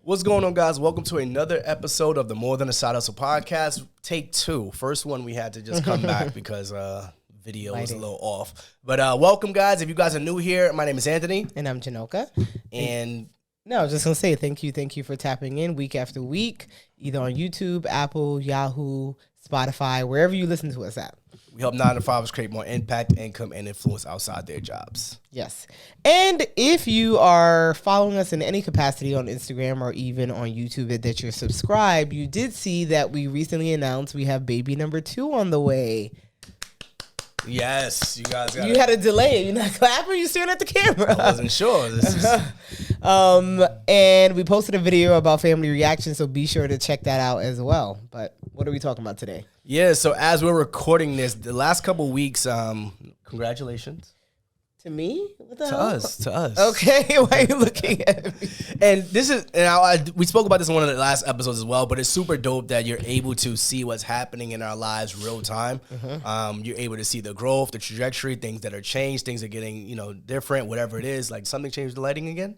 What's going on, guys? Welcome to another episode of the More Than a Side Hustle podcast. Take two. First one, we had to just come back because video was a little off. But welcome, guys. If you guys are new here, my name is Anthony. And I'm Janoka. And no, I was just going to say thank you for tapping in week after week, either on YouTube, Apple, Yahoo, Spotify, wherever you listen to us at. We help 9-to-5ers create more impact, income, and influence outside their jobs. Yes. And if you are following us in any capacity on Instagram or even on YouTube that you're subscribed, you did see that we recently announced we have baby number 2 on the way. Yes, you guys got You had a delay. You're not clapping, you're staring at the camera. I wasn't sure. And we posted a video about family reaction, so be sure to check that out as well. But what are we talking about today? Yeah, so as we're recording this, the last couple weeks, congratulations. To me? What the To hell? us. Okay, why are you looking at me? And this is, and we spoke about this in one of the last episodes as well, but it's super dope that you're able to see what's happening in our lives real time. You're able to see the growth, the trajectory, things that are changed, things are getting, different, whatever it is. Like something changed the lighting again?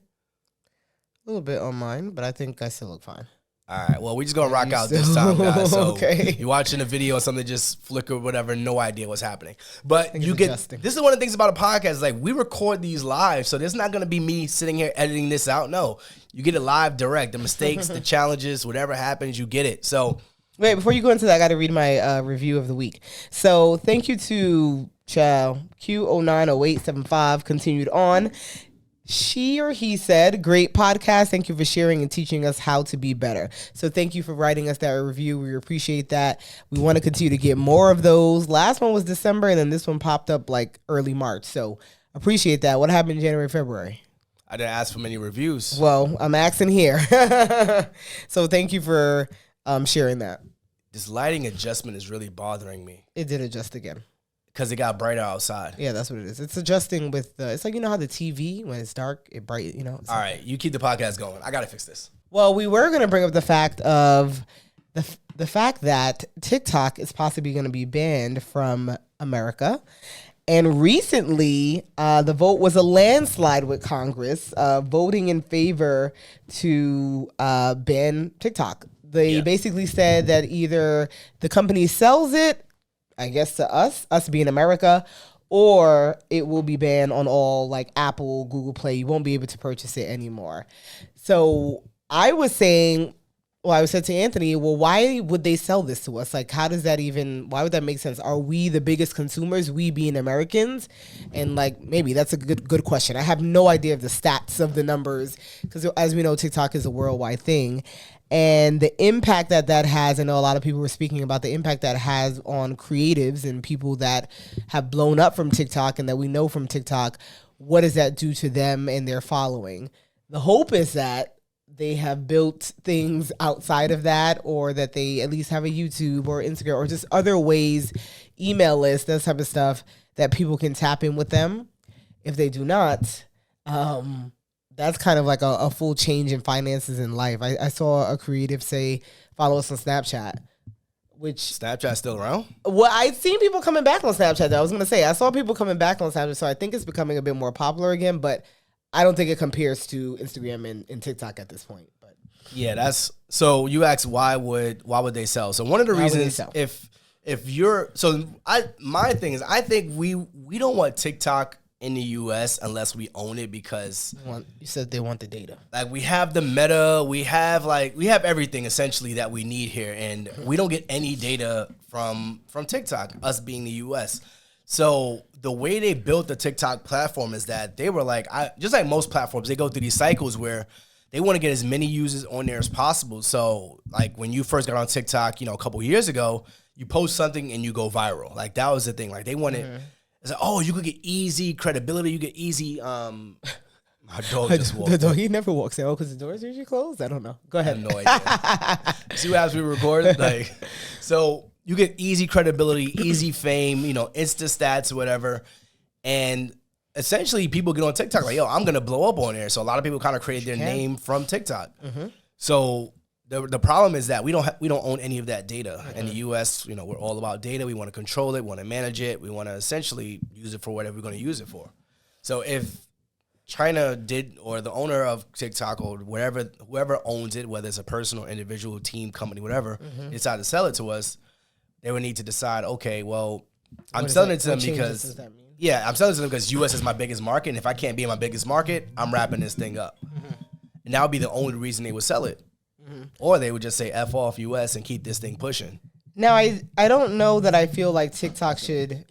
A little bit on mine, but I think I still look fine. All right, well, we're just going to rock out this time, guys. So Okay. You're watching a video and something just flicker, whatever, no idea what's happening. But you it's get, adjusting. this is one of the things about a podcast, is like we record these live, so there's not going to be me sitting here editing this out. No, you get it live direct. The mistakes, the challenges, whatever happens, you get it. So Wait, before you go into that, I got to read my review of the week. So thank you to Q090875, continued on. She or he said, great podcast. Thank you for sharing and teaching us how to be better. So thank you for writing us that review. We appreciate that. We want to continue to get more of those. Last one was December, and then this one popped up like early March. So appreciate that. What happened in January, February? I didn't ask for many reviews. Well, I'm asking here. So thank you for sharing that. This lighting adjustment is really bothering me It did adjust again. because it got brighter outside. Yeah, that's what it is. It's adjusting with it's like, how the TV, when it's dark, it bright, All right, you keep the podcast going. I got to fix this. Well, we were going to bring up the fact of the fact that TikTok is possibly going to be banned from America. And recently, the vote was a landslide with Congress voting in favor to ban TikTok. They basically said that either the company sells it, I guess to us being America, or it will be banned on all like Apple, Google Play. You won't be able to purchase it anymore. So I was saying, I said to Anthony, well, why would they sell this to us? Like, why would that make sense? Are we the biggest consumers, we being Americans? And like, maybe that's a good question. I have no idea of the stats of the numbers because as we know, TikTok is a worldwide thing. And the impact that has, I know a lot of people were speaking about the impact that has on creatives and people that have blown up from TikTok and that we know from TikTok. What does that do to them and their following? The hope is that they have built things outside of that, or that they at least have a YouTube or Instagram or just other ways, email lists, that type of stuff, that people can tap in with them. If they do not, that's kind of like a full change in finances in life. I saw a creative say, follow us on Snapchat, which... Snapchat's still around? Well, I've seen people coming back on Snapchat, though. I was going to say, I saw people coming back on Snapchat, so I think it's becoming a bit more popular again, but I don't think it compares to Instagram and TikTok at this point. But yeah, that's... So you asked why would they sell? So one of the reasons, my thing is, I think we don't want TikTok in the US unless we own it, because you said they want the data. Like we have the meta, we have everything essentially that we need here, and we don't get any data from TikTok, us being the US. So the way they built the TikTok platform is that they were like, just like most platforms, they go through these cycles where they want to get as many users on there as possible. So like when you first got on TikTok, a couple years ago, you post something and you go viral. Like that was the thing. Like they wanted, it's like, oh, you could get easy credibility. You get easy. My dog just walked. The dog, he never walks out because the doors are usually closed. I don't know. Go ahead. I have no idea. See what happens when we record? Like, so you get easy credibility, easy fame, Insta stats or whatever. And essentially people get on TikTok like, yo, I'm going to blow up on there. So a lot of people kind of created their name from TikTok. So the problem is that we don't own any of that data. In the US, we're all about data. We want to control it, we want to manage it. We want to essentially use it for whatever we're going to use it for. So if China did, or the owner of TikTok or whoever owns it, whether it's a person or individual, team, company, whatever, decide to sell it to us, they would need to decide, okay, well, I'm selling it to them because, I'm selling it to them because U.S. is my biggest market, and if I can't be in my biggest market, I'm wrapping this thing up. And that would be the only reason they would sell it. Or they would just say F off U.S. and keep this thing pushing. Now, I don't know that I feel like TikTok should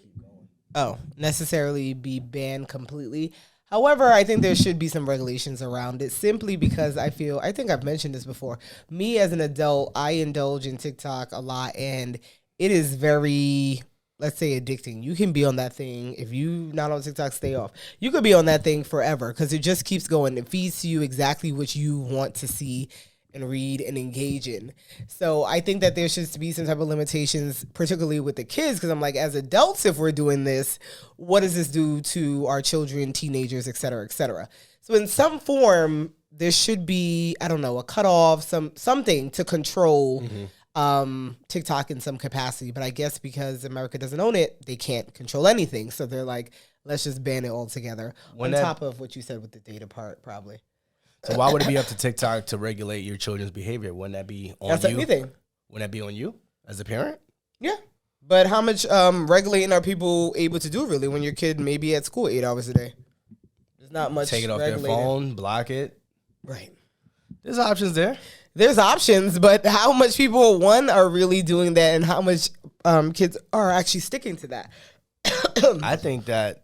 necessarily be banned completely. However, I think there should be some regulations around it simply because I think I've mentioned this before. Me as an adult, I indulge in TikTok a lot, and it is very, let's say, addicting. You can be on that thing. If you not on TikTok, stay off. You could be on that thing forever because it just keeps going. It feeds you exactly what you want to see and read and engage in. So I think that there should be some type of limitations, particularly with the kids, because I'm like, as adults, if we're doing this, what does this do to our children, teenagers, et cetera, et cetera? So in some form, there should be, I don't know, a cutoff, something to control TikTok in some capacity. But I guess because America doesn't own it, they can't control anything. So they're like, let's just ban it altogether. On top of what you said with the data part, probably. So why would it be up to TikTok to regulate your children's behavior? Wouldn't that be on That's you? anything. Wouldn't that be on you as a parent? Yeah. But how much regulating are people able to do really when your kid may be at school 8 hours a day? There's not much. Take it off their phone, block it. Right. There's options there. There's options, but how much people, are really doing that and how much kids are actually sticking to that? I think that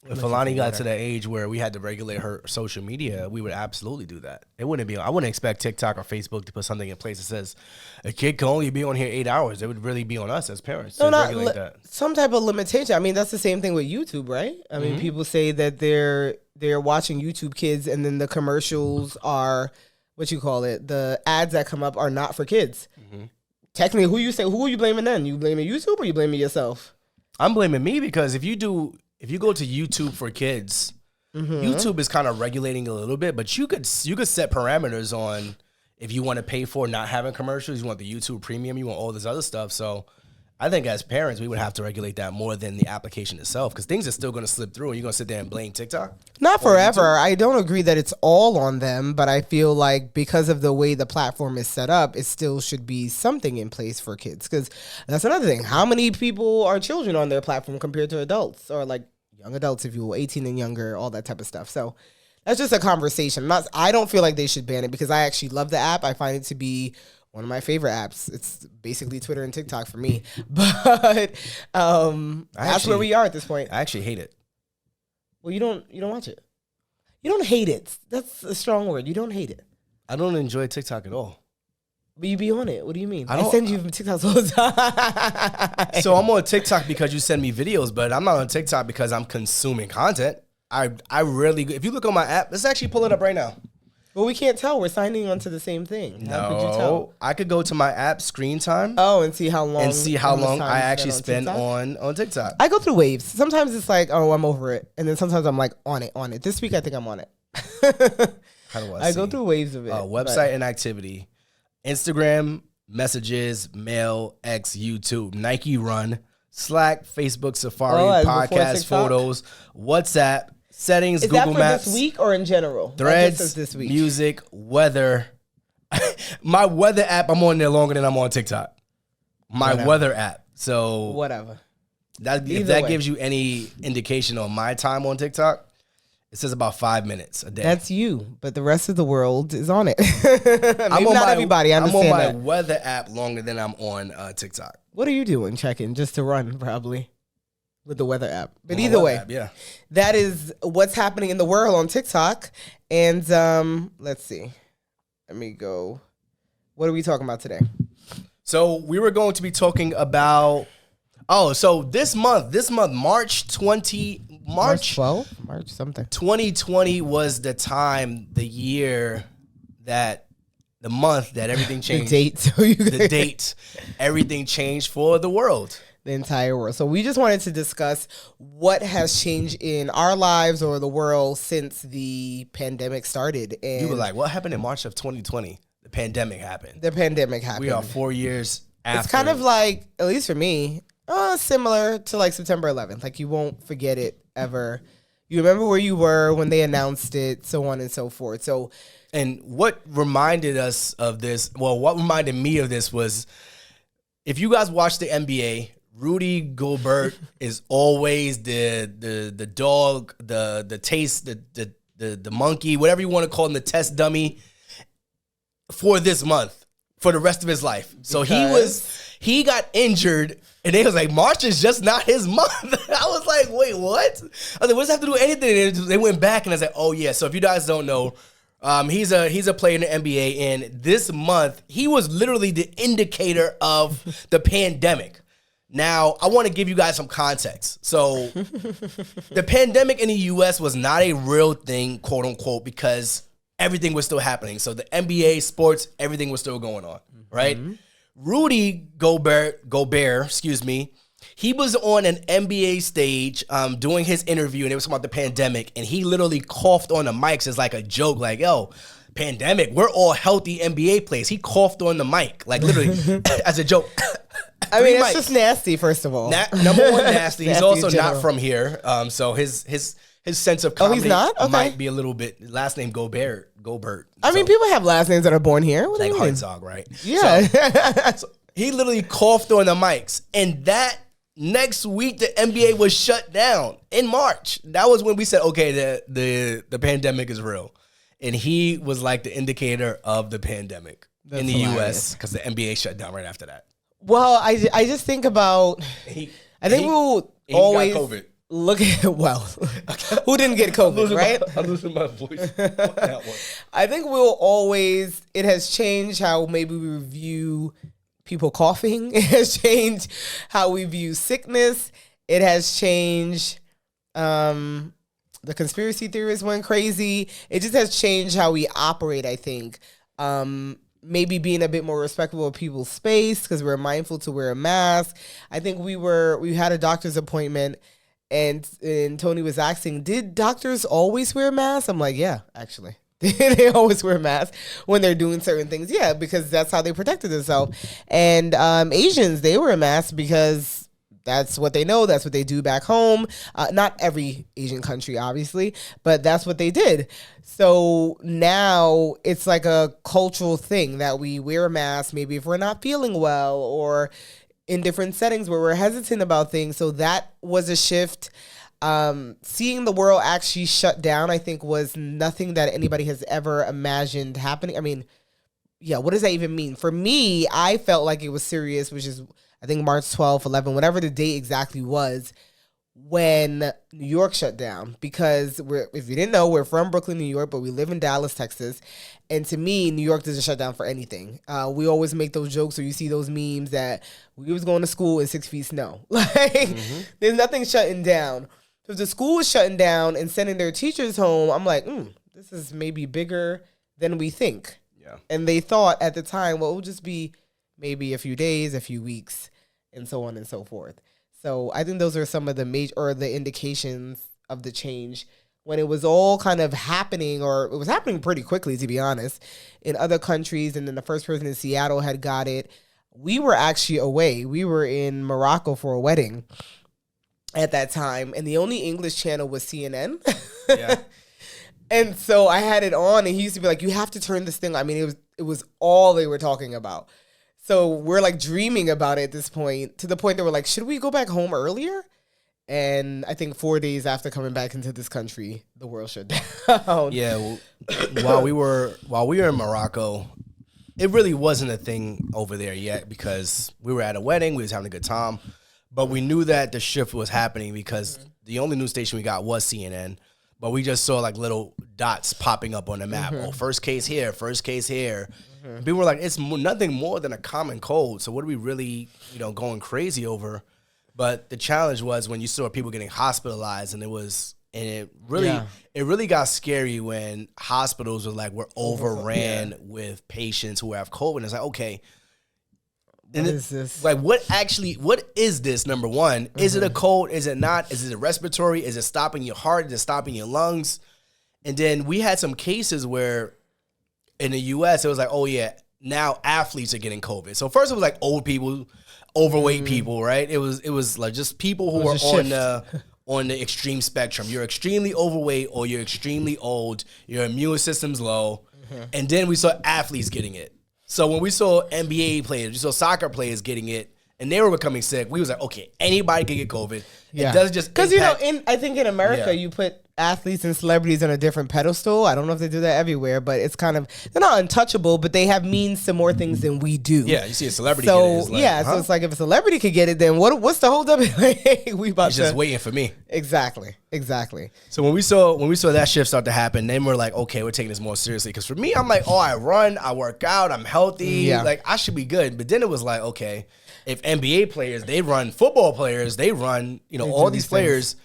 if Alani got to that age where we had to regulate her social media, we would absolutely do that. I wouldn't expect TikTok or Facebook to put something in place that says a kid can only be on here 8 hours. It would really be on us as parents to regulate that. Some type of limitation. I mean, that's the same thing with YouTube, right? I mean, people say that they're watching YouTube Kids, and then the commercials are, the ads that come up are not for kids. Technically, who are you blaming then? You blaming YouTube or you blaming yourself? I'm blaming me because if you go to YouTube for kids, YouTube is kind of regulating a little bit, but you could set parameters on if you want to pay for not having commercials, you want the YouTube Premium, you want all this other stuff. So I think as parents, we would have to regulate that more than the application itself because things are still going to slip through and you're going to sit there and blame TikTok? Not forever. I don't agree that it's all on them, but I feel like because of the way the platform is set up, it still should be something in place for kids because that's another thing. How many people are children on their platform compared to adults or like young adults, if you will, 18 and younger, all that type of stuff. So that's just a conversation. I don't feel like they should ban it because I actually love the app. I find it to be one of my favorite apps. It's basically Twitter and TikTok for me. But that's where we are at this point. I actually hate it. Well, you don't watch it. You don't hate it. That's a strong word. You don't hate it. I don't enjoy TikTok at all. But you be on it. What do you mean? I send you TikToks all the time. So I'm on TikTok because you send me videos, but I'm not on TikTok because I'm consuming content. I rarely, if you look on my app, let's actually pull it up right now. Well, we can't tell. We're signing on to the same thing. How could you tell? I could go to my app screen time. Oh, and see how long. I actually spend on TikTok. I go through waves. Sometimes it's like, oh, I'm over it, and then sometimes I'm like on it. This week I think I'm on it. How do I go through waves of it. Website and activity, Instagram, messages, mail, X, YouTube, Nike Run, Slack, Facebook, Safari, podcast, photos, WhatsApp. Settings, Is Google that for Maps. This week or in general? Threads, this week. Music, weather. My weather app, I'm on there longer than I'm on TikTok. My weather app. So whatever. If that gives you any indication on my time on TikTok, it says about 5 minutes a day. That's you, but the rest of the world is on it. Not everybody. I understand I'm on my weather app longer than I'm on TikTok. What are you doing? Checking just to run, probably. With the weather app. But either way, that is what's happening in the world on TikTok. And let's see. Let me go. What are we talking about today? So we were going to be talking about, so this month, March 12th? March something. 2020 was the year that, the month that everything changed. The date. Everything changed for the world. The entire world. So we just wanted to discuss what has changed in our lives or the world since the pandemic started. And you were like, what happened in March of 2020? The pandemic happened. We are 4 years after. It's kind of like, at least for me, similar to like September 11th. Like you won't forget it ever. You remember where you were when they announced it, so on and so forth. So, and what reminded us of this, well, what reminded me of this was, if you guys watch the NBA, Rudy Gobert is always the dog, the taste, the monkey, whatever you want to call him, the test dummy for this month, for the rest of his life. So he got injured, and they was like, March is just not his month. I was like, wait, what? I was like, what does that have to do with anything? They went back, and I was like, oh yeah. So if you guys don't know, he's a player in the NBA, and this month he was literally the indicator of the pandemic. Now, I want to give you guys some context. So, the pandemic in the U.S. was not a real thing, quote unquote, because everything was still happening. So, the NBA, sports, everything was still going on, right? Rudy Gobert, he was on an NBA stage doing his interview, and they were talking about the pandemic, and he literally coughed on the mics as like a joke, like, yo, pandemic, we're all healthy NBA players. He coughed on the mic, like literally as a joke. I mean, it's just nasty, first of all. Number one, nasty. He's also in not from here. So his sense of comedy he's not? Okay. might be a little bit, last name Gobert. I mean, people have last names that are born here. What like do you mean? Hartzog, right? Yeah. So he literally coughed on the mics. And that next week, the NBA was shut down in March. That was when we said, okay, the pandemic is real. And he was like the indicator of the pandemic in the U.S. because the NBA shut down right after that. Well, I just think about, I think we'll always got COVID. Look at, well, who didn't get COVID, right? I'm losing my voice on that one. I think we'll always, it has changed how maybe we view people coughing. It has changed how we view sickness. It has changed, the conspiracy theorists went crazy. It just has changed how we operate, I think. Maybe being a bit more respectful of people's space because we're mindful to wear a mask. I think we had a doctor's appointment and Tony was asking, did doctors always wear masks? I'm like, yeah, actually. They always wear masks when they're doing certain things. Yeah, because that's how they protected themselves. And Asians, they wear masks because that's what they know. That's what they do back home. Not every Asian country, obviously, but that's what they did. So now it's like a cultural thing that we wear a mask, maybe if we're not feeling well or in different settings where we're hesitant about things. So that was a shift. Seeing the world actually shut down, I think, was nothing that anybody has ever imagined happening. I mean, yeah, what does that even mean? For me, I felt like it was serious, which is, I think, March 12th, 11th, whatever the date exactly was, when New York shut down. Because if you didn't know, we're from Brooklyn, New York, but we live in Dallas, Texas. And to me, New York doesn't shut down for anything. We always make those jokes, or you see those memes that we was going to school in 6 feet snow. Like, there's nothing shutting down. So if the school was shutting down and sending their teachers home, I'm like, this is maybe bigger than we think. Yeah. And they thought at the time, well, it would just be maybe a few days, a few weeks, and so on and so forth. So I think those are some of the indications of the change when it was all kind of happening, or it was happening pretty quickly, to be honest, in other countries. And then the first person in Seattle had got it. We were actually away. We were in Morocco for a wedding at that time, and the only English channel was CNN. Yeah. And so I had it on, and he used to be like, you have to turn this thing on. I mean, it was all they were talking about. So we're like dreaming about it at this point, to the point that we're like, should we go back home earlier? And I think 4 days after coming back into this country, the world shut down. Yeah. Well, while we were in Morocco, it really wasn't a thing over there yet because we were at a wedding. We was having a good time. But we knew that the shift was happening because the only news station we got was CNN. But we just saw like little dots popping up on the map. Oh, first case here, first case here. People were like, it's nothing more than a common cold. So what are we really, going crazy over? But the challenge was when you saw people getting hospitalized, and it really got scary when hospitals were like, we're overran with patients who have COVID. And it's like, okay. What is this? Like, what is this, number one? Is it a cold? Is it not? Is it a respiratory? Is it stopping your heart? Is it stopping your lungs? And then we had some cases where in the U.S., it was like, oh, yeah, now athletes are getting COVID. So first it was like old people, overweight people, right? It was like just people who were on the extreme spectrum. You're extremely overweight or you're extremely old. Your immune system's low. And then we saw athletes getting it. So when we saw NBA players, we saw soccer players getting it, and they were becoming sick, we was like, okay, anybody can get COVID. Yeah. It doesn't just because I think in America Yeah. you put athletes and celebrities on a different pedestal. I don't know if they do that everywhere, but it's kind of, they're not untouchable, but they have means to more things than we do. Yeah, you see a celebrity get it. So It's like, so it's like if a celebrity could get it, then what's the hold up? Hey, we about It's to just waiting for me. exactly. So when we saw that shift start to happen, then we're like, okay, we're taking this more seriously. Because for me, I'm like, oh, I run, I work out, I'm healthy, Yeah. like I should be good. But then it was like, okay, if NBA players, they run, football players, they run, all these players,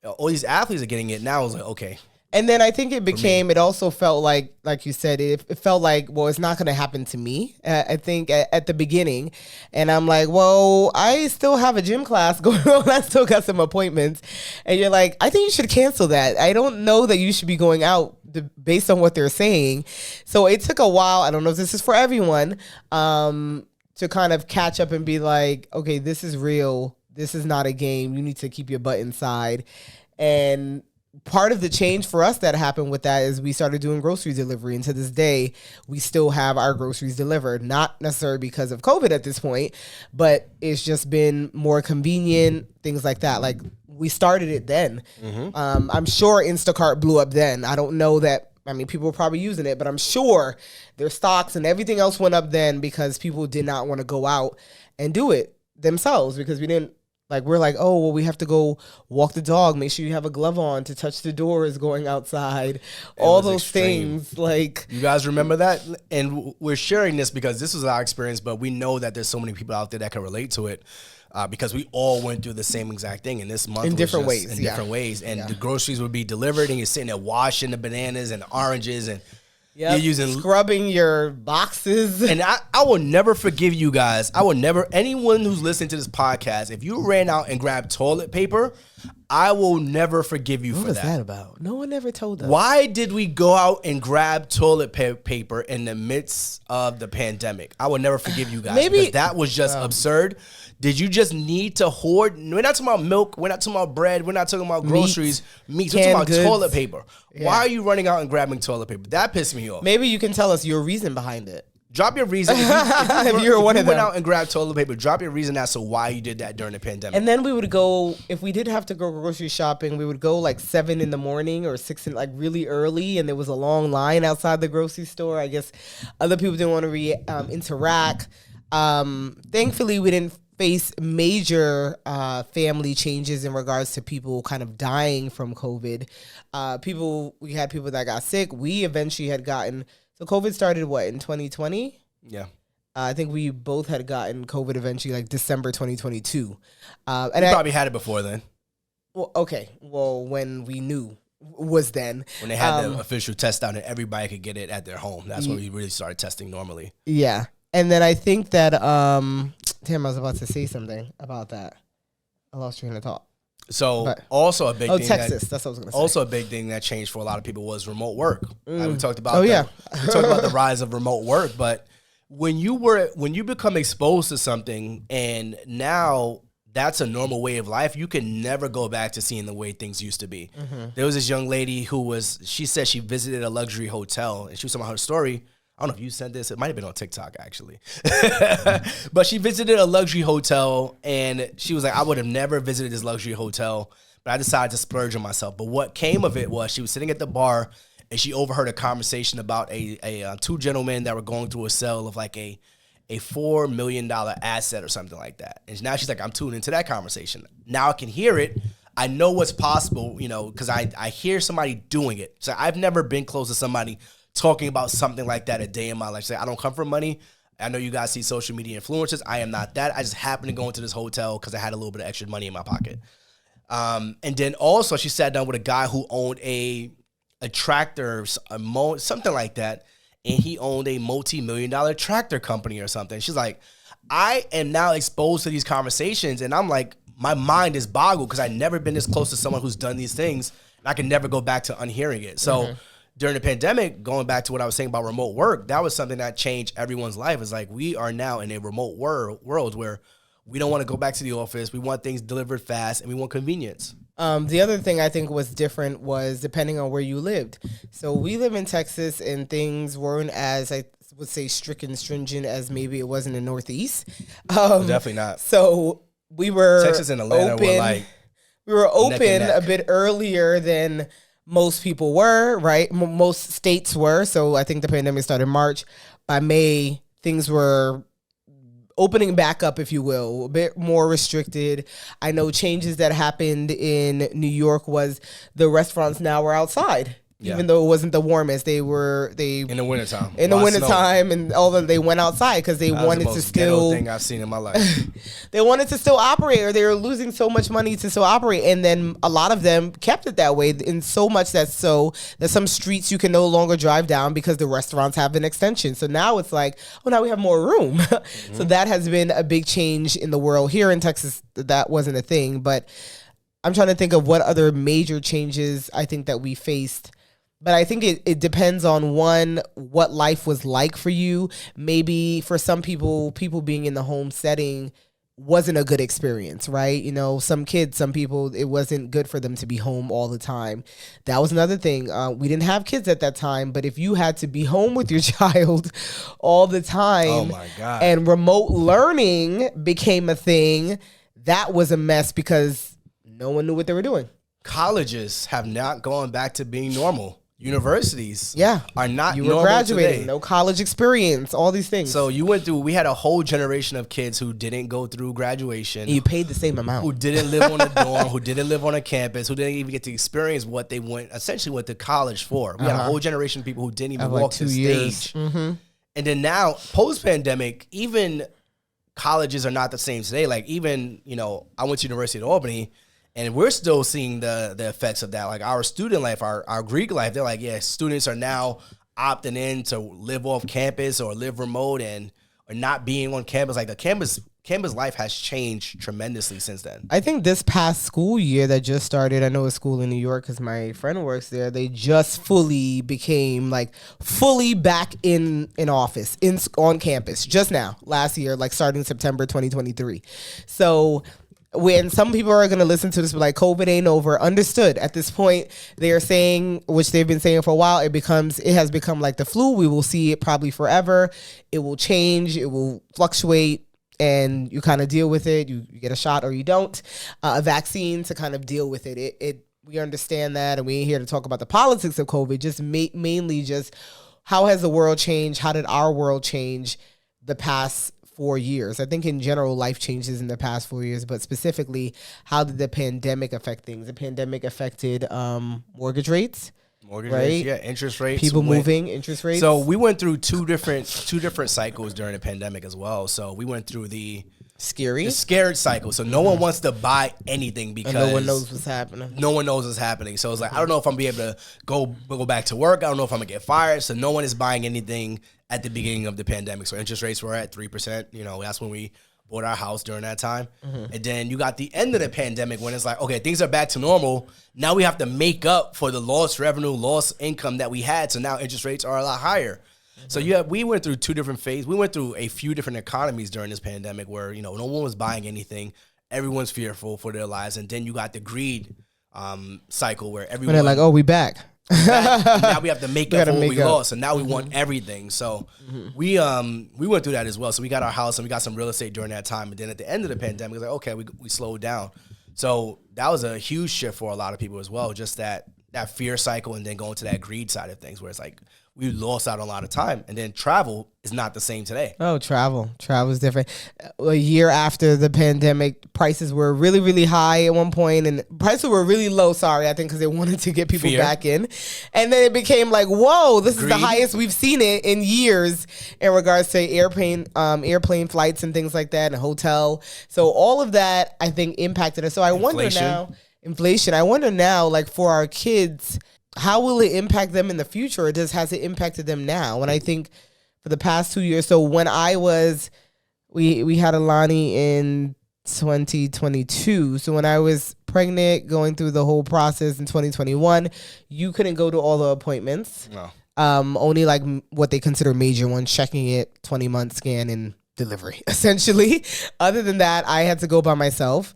all these athletes are getting it. Now I was like, okay. And then I think it also felt like you said, it felt like, well, it's not going to happen to me, I think, at the beginning. And I'm like, well, I still have a gym class going on. I still got some appointments. And you're like, I think you should cancel that. I don't know that you should be going out based on what they're saying. So it took a while. I don't know if this is for everyone, to kind of catch up and be like, okay, this is real. This is not a game. You need to keep your butt inside. And part of the change for us that happened with that is we started doing grocery delivery. And to this day, we still have our groceries delivered. Not necessarily because of COVID at this point, but it's just been more convenient, things like that. Like, we started it then. I'm sure Instacart blew up then. I don't know that. I mean, people were probably using it, but I'm sure their stocks and everything else went up then because people did not want to go out and do it themselves because we're like, oh, well, we have to go walk the dog. Make sure you have a glove on to touch the doors going outside. All those extreme. things. Like, You guys remember that? And we're sharing this because this was our experience, but we know that there's so many people out there that can relate to it. Because we all went through the same exact thing in this month. In different ways, In different ways. And the groceries would be delivered and you're sitting there washing the bananas and the oranges and you're using scrubbing your boxes. And I will never forgive you guys. Anyone who's listening to this podcast, if you ran out and grabbed toilet paper, I will never forgive you for that. What was that about? No one ever told us. Why did we go out and grab toilet paper in the midst of the pandemic? I will never forgive you guys. Maybe because that was just absurd. Did you just need to hoard? We're not talking about milk. We're not talking about bread. We're not talking about groceries. Meat. We're talking about goods. toilet paper. Yeah. Why are you running out and grabbing toilet paper? That pissed me off. Maybe you can tell us your reason behind it. Drop your reason. If you went out and grabbed toilet paper, drop your reason as to why you did that during the pandemic. And then we would go, if we did have to go grocery shopping, we would go like 7 in the morning or 6 like really early, and there was a long line outside the grocery store. I guess other people didn't want to interact. Thankfully, we didn't face major family changes in regards to people kind of dying from COVID. We had people that got sick. We eventually had gotten, so COVID started in 2020? Yeah. I think we both had gotten COVID eventually, like December 2022. And You probably had it before then. well, okay. Well, when we knew was then. When they had the official test out and everybody could get it at their home. That's when we really started testing normally. Yeah. And then I think that, damn, I was about to say something about that. I lost train of thought. So But- also a big thing. Texas. That's what I was going to say. Also a big thing that changed for a lot of people was remote work. We talked about Oh, yeah. we talked about the rise of remote work, but when you become exposed to something and now that's a normal way of life, you can never go back to seeing the way things used to be. There was this young lady she said she visited a luxury hotel and she was talking about her story. I don't know if you sent this. It might have been on TikTok, actually. But she visited a luxury hotel, and she was like, I would have never visited this luxury hotel, but I decided to splurge on myself. But what came of it was she was sitting at the bar, and she overheard a conversation about two gentlemen that were going through a sale of like a $4 million asset or something like that. And now she's like, I'm tuned into that conversation. Now I can hear it. I know what's possible, because I hear somebody doing it. So I've never been close to somebody talking about something like that a day in my life. Say, I don't come from money. I know you guys see social media influencers. I am not that. I just happened to go into this hotel because I had a little bit of extra money in my pocket. And then also she sat down with a guy who owned a tractor, something like that. And he owned a multi-million-dollar tractor company or something. She's like, I am now exposed to these conversations. And I'm like, my mind is boggled because I've never been this close to someone who's done these things. And I can never go back to unhearing it. So during the pandemic, going back to what I was saying about remote work, that was something that changed everyone's life. It's like we are now in a remote world where we don't want to go back to the office. We want things delivered fast and we want convenience. The other thing I think was different was depending on where you lived. So we live in Texas, and things weren't as, I would say, strict and stringent as maybe it was in the Northeast. Definitely not. So we were Texas and Atlanta were like we were open neck. a bit earlier than most people were, right? Most states were. So I think the pandemic started in March. By May, things were opening back up, if you will, a bit more restricted. I know changes that happened in New York was the restaurants now were outside. Even though it wasn't the warmest, they in the wintertime. In the wintertime, and they went outside because they wanted to still. Thing I've seen in my life. They wanted to still operate, or they were losing so much money to still operate, and then a lot of them kept it that way. In so much that some streets you can no longer drive down because the restaurants have an extension. So now it's like, oh, now we have more room. So that has been a big change in the world. Here in Texas, that wasn't a thing, but I'm trying to think of what other major changes I think that we faced. But I think it depends on, one, what life was like for you. Maybe for some people being in the home setting wasn't a good experience, right? You know, some people, it wasn't good for them to be home all the time. That was another thing. We didn't have kids at that time, but if you had to be home with your child all the time, oh my God, and remote learning became a thing, that was a mess because no one knew what they were doing. Colleges have not gone back to being normal. Universities are not you were graduating today. No college experience, all these things. So we had a whole generation of kids who didn't go through graduation. And you paid the same amount. Who didn't live on a dorm, who didn't live on a campus, who didn't even get to experience what they went to college for. We had a whole generation of people who didn't even walk the stage. And then now, post-pandemic, even colleges are not the same today. Like even, I went to University of Albany, and we're still seeing the effects of that. Like our student life, our Greek life, they're like, students are now opting in to live off campus or live remote or not being on campus. Like the campus life has changed tremendously since then. I think this past school year that just started, I know a school in New York because my friend works there, they just fully became fully back in office, on campus just now, last year, starting September 2023. So when some people are going to listen to this, but COVID ain't over. Understood. At this point, they are saying, which they've been saying for a while, it has become like the flu. We will see it probably forever. It will change. It will fluctuate, and you kind of deal with it. You get a shot or you don't. A vaccine to kind of deal with it. We understand that, and we ain't here to talk about the politics of COVID. Just mainly just how has the world changed? How did our world change the past 4 years? I think in general, life changes in the past 4 years, but specifically, how did the pandemic affect things? The pandemic affected mortgage rates. Rates, interest rates. People moving, interest rates. So we went through two different cycles during the pandemic as well. So we went through the scared cycle. So no one wants to buy anything because no one knows what's happening. No one knows what's happening. So it's like, I don't know if I'm gonna be able to go back to work. I don't know if I'm gonna get fired. So no one is buying anything at the beginning of the pandemic. So interest rates were at 3%. That's when we bought our house during that time. And then you got the end of the pandemic when it's like, okay, things are back to normal. Now we have to make up for the lost revenue, lost income that we had. So now interest rates are a lot higher. So we went through two different phases. We went through a few different economies during this pandemic where, no one was buying anything. Everyone's fearful for their lives. And then you got the greed cycle where everyone... They're like, oh, we back. Now we have to make up for what we lost, and now we want everything. So we went through that as well. So we got our house and we got some real estate during that time. And then at the end of the pandemic, it was like, okay, we slowed down. So that was a huge shift for a lot of people as well. Just that fear cycle, and then going to that greed side of things, where it's like we lost out on a lot of time. And then travel is not the same today. Oh, travel is different. A year after the pandemic, prices were really, really high at one point, and prices were really low. I think because they wanted to get people back in, and then it became like, whoa, this is the highest we've seen it in years in regards to airplane flights and things like that, and hotel. So all of that, I think, impacted us. So I wonder now, inflation. I wonder now, for our kids, how will it impact them in the future, or has it impacted them now? And I think for the past 2 years, so when we had Alani in 2022. So when I was pregnant, going through the whole process in 2021, you couldn't go to all the appointments. No. Only what they consider major ones, checking it, 20-month scan, and delivery, essentially. Other than that, I had to go by myself.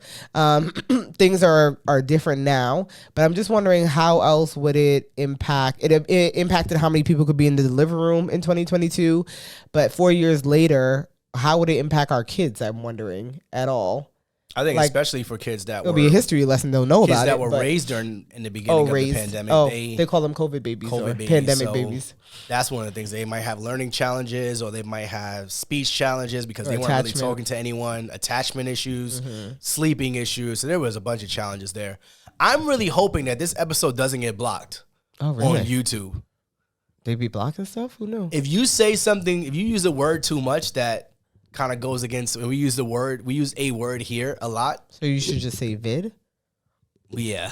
Things are different now, but I'm just wondering how else would it impact? It impacted how many people could be in the delivery room in 2022, but 4 years later, how would it impact our kids? I'm wondering at all. I think especially for kids that it'll be a history lesson. They'll know about it. Kids that were raised in the beginning of the pandemic. They call them COVID babies or pandemic babies. That's one of the things. They might have learning challenges, or they might have speech challenges because they weren't really talking to anyone, attachment issues, sleeping issues. So there was a bunch of challenges there. I'm really hoping that this episode doesn't get blocked on YouTube. They be blocking stuff? Who knew? If you say something, if you use a word too much that kind of goes against, we use a word here a lot. So you should just say vid? Yeah.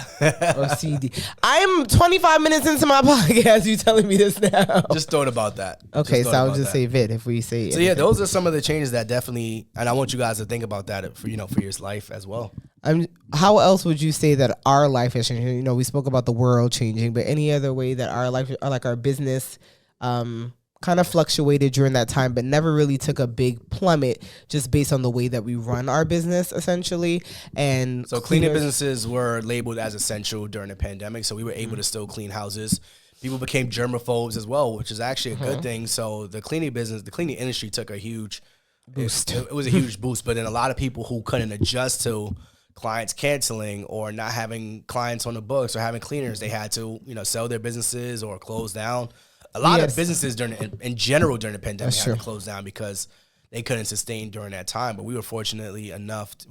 Or CD. I'm 25 minutes into my podcast. You telling me this now? Just thought about that. Okay, so I'll just say vid if we say. So anything. Yeah, those are some of the changes that definitely, and I want you guys to think about that for your life as well. How else would you say that our life has changed? We spoke about the world changing, but any other way that our life, or like our business, kind of fluctuated during that time, but never really took a big plummet just based on the way that we run our business, essentially. And so cleaning businesses were labeled as essential during the pandemic, so we were able to still clean houses. People became germaphobes as well, which is actually a good thing. So the cleaning industry took a huge boost. It was a huge boost, but then a lot of people who couldn't adjust to clients canceling or not having clients on the books or having cleaners, they had to, sell their businesses or close down. A lot of businesses in general during the pandemic had to close down because they couldn't sustain during that time. But we were fortunate enough to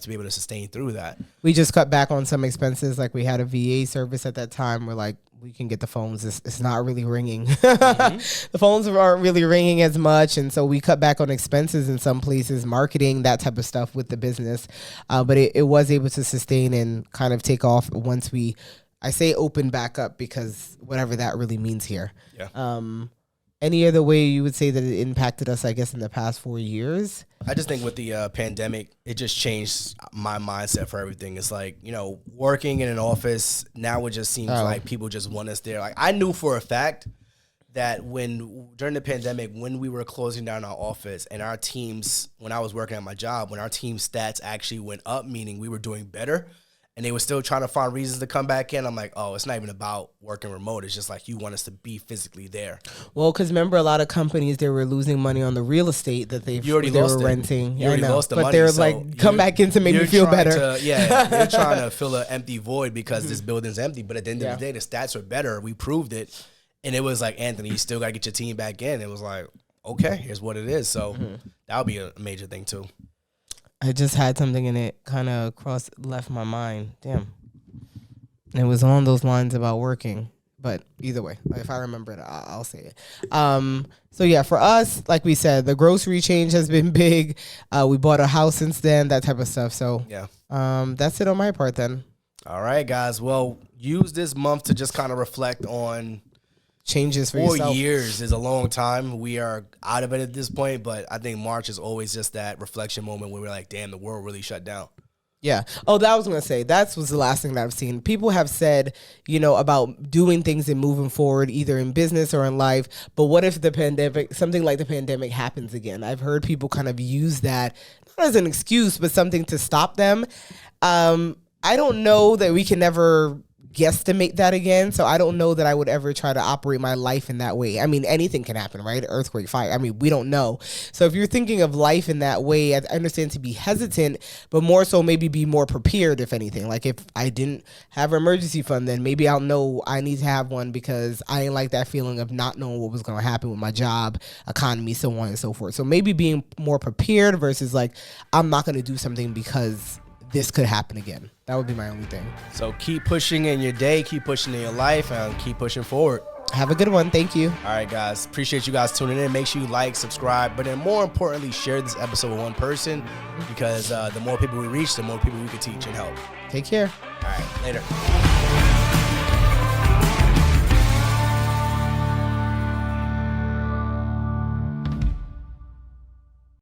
be able to sustain through that. We just cut back on some expenses. Like we had a VA service at that time where like we can get the phones. It's not really ringing. The phones aren't really ringing as much. And so we cut back on expenses in some places, marketing, that type of stuff with the business. But it was able to sustain and kind of take off once I say open back up because whatever that really means here. Yeah. Any other way you would say that it impacted us, I guess, in the past 4 years? I just think with the pandemic, it just changed my mindset for everything. It's like, working in an office, now it just seems like people just want us there. Like I knew for a fact that during the pandemic, when we were closing down our office and our teams, when I was working at my job, when our team stats actually went up, meaning we were doing better, and they were still trying to find reasons to come back in. I'm like, oh, it's not even about working remote. It's just like you want us to be physically there. Well, because remember, a lot of companies, they were losing money on the real estate that they were renting. You already lost the money. But they're like, come back in to make me feel better. You're trying to fill an empty void because this building's empty. But at the end of the day, the stats are better. We proved it. And it was like, Anthony, you still got to get your team back in. It was like, okay, here's what it is. So that would be a major thing too. I just had something and it kind of left my mind. Damn. It was on those lines about working. But either way, if I remember it, I'll say it. So yeah, for us, like we said, the grocery change has been big. We bought a house since then, that type of stuff. So yeah, that's it on my part then. All right, guys. Well, use this month to just kind of reflect on changes for 4 yourself. years is a long time. We are out of it at this point, but I think March is always just that reflection moment where we're like, damn, the world really shut down. Yeah. Oh, that was going to say, that was the last thing that I've seen. People have said, about doing things and moving forward, either in business or in life. But what if something like the pandemic happens again? I've heard people kind of use that, not as an excuse, but something to stop them. I don't know that we can ever guesstimate that again. So I don't know that I would ever try to operate my life in that way. I mean, anything can happen, right? Earthquake, fire. I mean, we don't know. So if you're thinking of life in that way, I understand to be hesitant, but more so maybe be more prepared, if anything. Like if I didn't have an emergency fund, then maybe I'll know I need to have one because I ain't like that feeling of not knowing what was going to happen with my job, economy, so on and so forth. So maybe being more prepared versus like, I'm not going to do something because this could happen again. That would be my only thing. So keep pushing in your day, keep pushing in your life, and keep pushing forward. Have a good one. Thank you. All right, guys. Appreciate you guys tuning in. Make sure you like, subscribe, but then more importantly, share this episode with one person because the more people we reach, the more people we can teach and help. Take care. All right. Later.